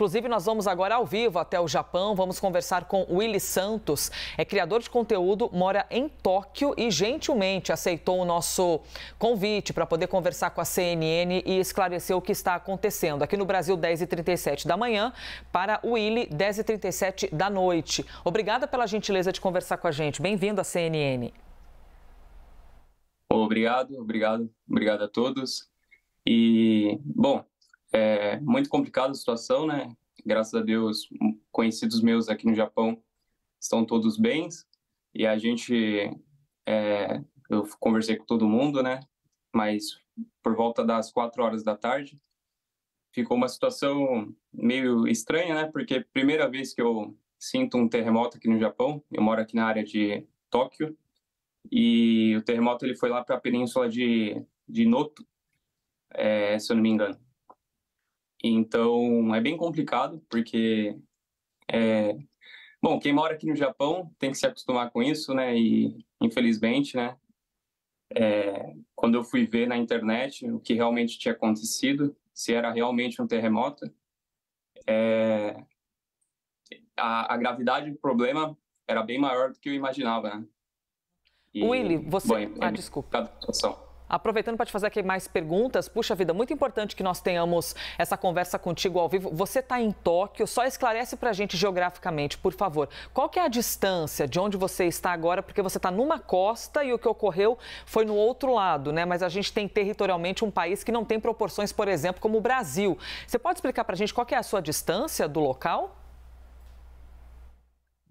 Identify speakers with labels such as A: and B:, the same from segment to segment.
A: Inclusive, nós vamos agora ao vivo até o Japão. Vamos conversar com o Willy Santos. É criador de conteúdo, mora em Tóquio e gentilmente aceitou o nosso convite para poder conversar com a CNN e esclarecer o que está acontecendo. Aqui no Brasil, 10h37 da manhã, para o Willy, 10h37 da noite. Obrigada pela gentileza de conversar com a gente. Bem-vindo à CNN.
B: Obrigado a todos. E, bom, é muito complicada a situação, né? Graças a Deus, conhecidos meus aqui no Japão estão todos bem. E eu conversei com todo mundo, né? Mas por volta das 4 horas da tarde, ficou uma situação meio estranha, né? Porque primeira vez que eu sinto um terremoto aqui no Japão, eu moro aqui na área de Tóquio, e o terremoto ele foi lá para a península de Noto, se eu não me engano. Então, é bem complicado, porque, bom, quem mora aqui no Japão tem que se acostumar com isso, né? E, infelizmente, né? Quando eu fui ver na internet o que realmente tinha acontecido, se era realmente um terremoto, a gravidade do problema era bem maior do que eu imaginava, né?
A: Willy, você...
B: Bom,
A: desculpa.
B: Situação.
A: Aproveitando para te fazer aqui mais perguntas, puxa vida, muito importante que nós tenhamos essa conversa contigo ao vivo. Você está em Tóquio, só esclarece para a gente geograficamente, por favor. Qual que é a distância de onde você está agora? Porque você está numa costa e o que ocorreu foi no outro lado, né? Mas a gente tem territorialmente um país que não tem proporções, por exemplo, como o Brasil. Você pode explicar para a gente qual que é a sua distância do local?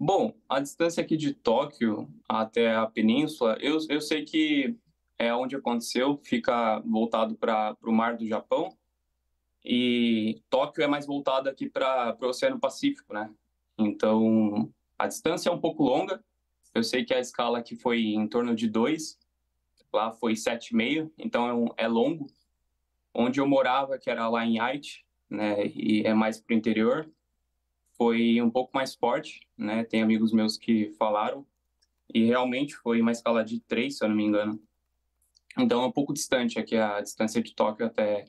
B: Bom, a distância aqui de Tóquio até a península, eu sei que é onde aconteceu, fica voltado para o Mar do Japão, e Tóquio é mais voltado aqui para o Oceano Pacífico, né? Então, a distância é um pouco longa, eu sei que a escala aqui foi em torno de 2, lá foi 7,5, então é longo. Onde eu morava, que era lá em Aichi, né, e é mais para o interior, foi um pouco mais forte, né? Tem amigos meus que falaram, e realmente foi uma escala de 3, se eu não me engano. Então é um pouco distante aqui a distância de Tóquio até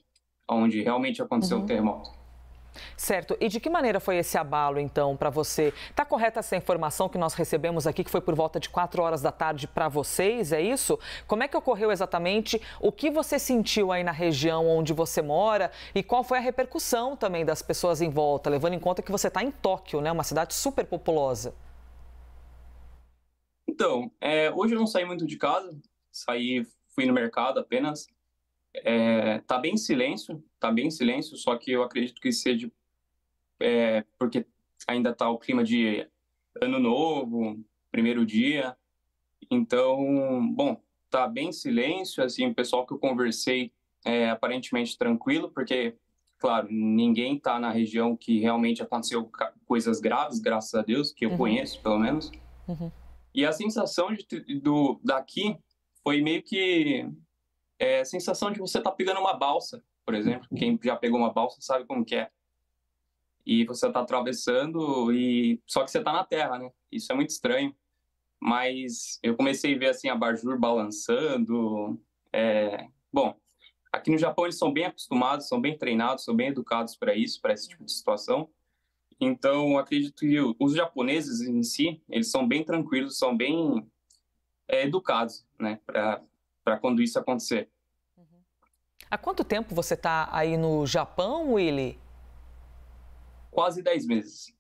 B: onde realmente aconteceu o terremoto.
A: Certo. E de que maneira foi esse abalo, então, para você? Está correta essa informação que nós recebemos aqui, que foi por volta de 4 horas da tarde para vocês, é isso? Como é que ocorreu exatamente? O que você sentiu aí na região onde você mora? E qual foi a repercussão também das pessoas em volta, levando em conta que você está em Tóquio, né? Uma cidade super populosa.
B: Então, hoje eu não saí muito de casa, fui no mercado apenas. Tá bem em silêncio, só que eu acredito que seja porque ainda tá o clima de ano novo, primeiro dia. Então, bom, tá bem em silêncio, assim, o pessoal que eu conversei aparentemente tranquilo, porque, claro, ninguém tá na região que realmente aconteceu coisas graves, graças a Deus, que eu conheço, pelo menos. E a sensação daqui foi meio que a sensação de você tá pegando uma balsa, por exemplo. Quem já pegou uma balsa sabe como que é. E você tá atravessando, só que você tá na terra, né? Isso é muito estranho. Mas eu comecei a ver, assim, abajur balançando. Bom, aqui no Japão eles são bem acostumados, são bem treinados, são bem educados para isso, para esse tipo de situação. Então, acredito que os japoneses em si, eles são bem tranquilos, são bem educados, né, para quando isso acontecer.
A: Há quanto tempo você está aí no Japão, Willy?
B: Quase 10 meses.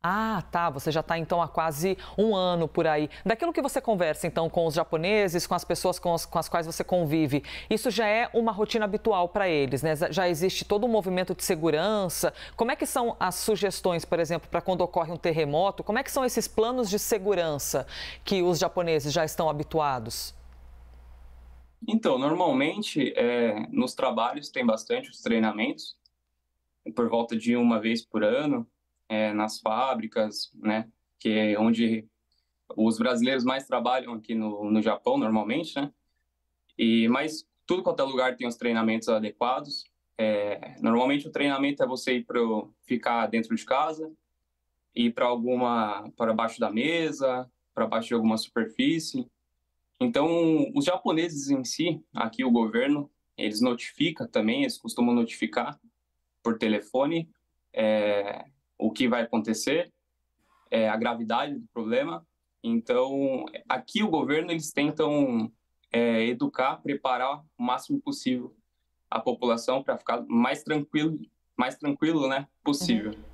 A: Ah, tá. Você já está, então, há quase um ano por aí. Daquilo que você conversa, então, com os japoneses, com as pessoas com as quais você convive, isso já é uma rotina habitual para eles, né? Já existe todo um movimento de segurança. Como é que são as sugestões, por exemplo, para quando ocorre um terremoto? Como é que são esses planos de segurança que os japoneses já estão habituados?
B: Então, normalmente, nos trabalhos tem bastante os treinamentos, por volta de uma vez por ano, nas fábricas, né, que é onde os brasileiros mais trabalham aqui no Japão, normalmente, né, mas tudo quanto é lugar tem os treinamentos adequados. Normalmente o treinamento é você ir ficar dentro de casa, ir para baixo da mesa, para baixo de alguma superfície. Então, os japoneses em si, aqui o governo, eles costumam notificar por telefone o que vai acontecer, a gravidade do problema. Então, aqui o governo, eles tentam educar, preparar o máximo possível a população para ficar mais tranquilo, né, possível.
A: Uhum.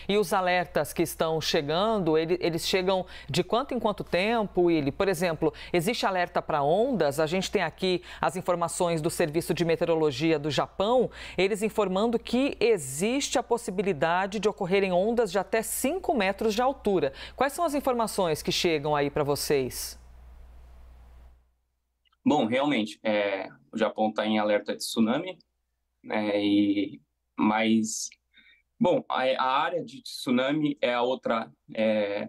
A: E os alertas que estão chegando, eles chegam de quanto em quanto tempo, Willy? Por exemplo, existe alerta para ondas? A gente tem aqui as informações do Serviço de Meteorologia do Japão, eles informando que existe a possibilidade de ocorrerem ondas de até 5 metros de altura. Quais são as informações que chegam aí para vocês?
B: Bom, realmente, o Japão está em alerta de tsunami, né, mas... Bom, a área de tsunami é a outra,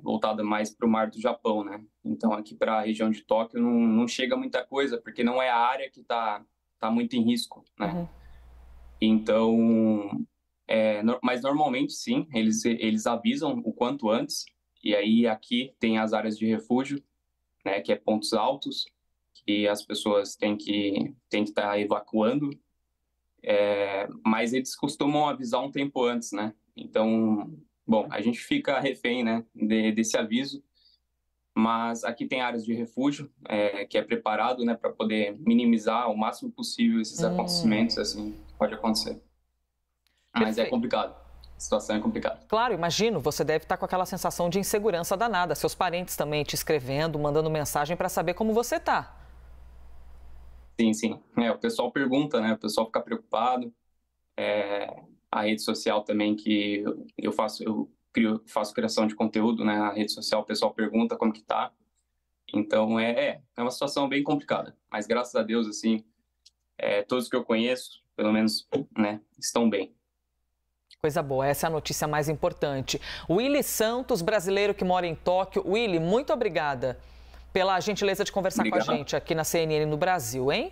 B: voltada mais para o mar do Japão, né? Então, aqui para a região de Tóquio não chega muita coisa, porque não é a área que tá muito em risco, né?
A: Uhum.
B: Então, mas normalmente, sim, eles avisam o quanto antes, e aí aqui tem as áreas de refúgio, né, que é pontos altos, que as pessoas têm que estar evacuando, mas eles costumam avisar um tempo antes, né? Então, bom, a gente fica refém, né, desse aviso, mas aqui tem áreas de refúgio, que é preparado, né, para poder minimizar ao máximo possível esses acontecimentos, assim, que pode acontecer. Mas
A: Perfeito.
B: é complicado, a situação é complicada.
A: Claro, imagino, você deve estar com aquela sensação de insegurança danada, seus parentes também te escrevendo, mandando mensagem para saber como você está.
B: Sim, sim. O pessoal pergunta, né? O pessoal fica preocupado. A rede social também que eu faço criação de conteúdo, né? A rede social, o pessoal pergunta como que tá. Então, é uma situação bem complicada. Mas, graças a Deus, assim, todos que eu conheço, pelo menos, né, estão bem.
A: Coisa boa, essa é a notícia mais importante. Willy Santos, brasileiro que mora em Tóquio. Willy, muito obrigada pela gentileza de conversar com a gente aqui na CNN no Brasil, hein?